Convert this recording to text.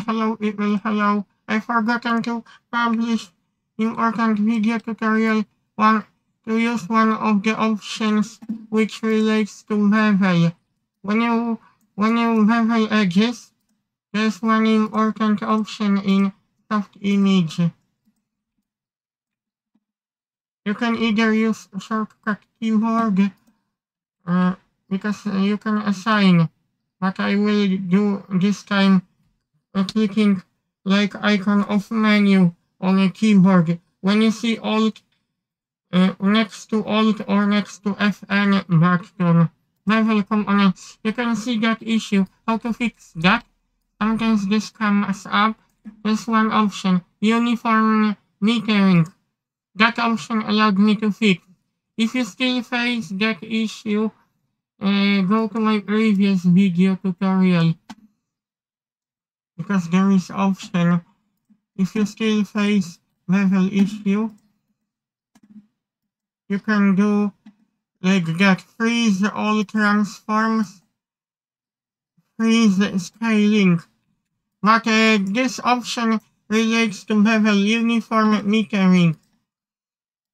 hello, it will hello. I forgotten to publish important video tutorial to use one of the options which relates to bevel. When you bevel edges, there's one important option in Softimage. You can either use shortcut keyboard because you can assign, but I will do this time clicking like icon of menu on a keyboard. When you see Alt next to Alt or next to FN button, bevel component, you can see that issue. How to fix that? Sometimes this comes up. There's one option, uniform mitering. That option allowed me to fix. If you still face that issue, go to my previous video tutorial. Because there is option, if you still face bevel issue, you can do like that, freeze all transforms, freeze scaling. But this option relates to bevel uniform metering.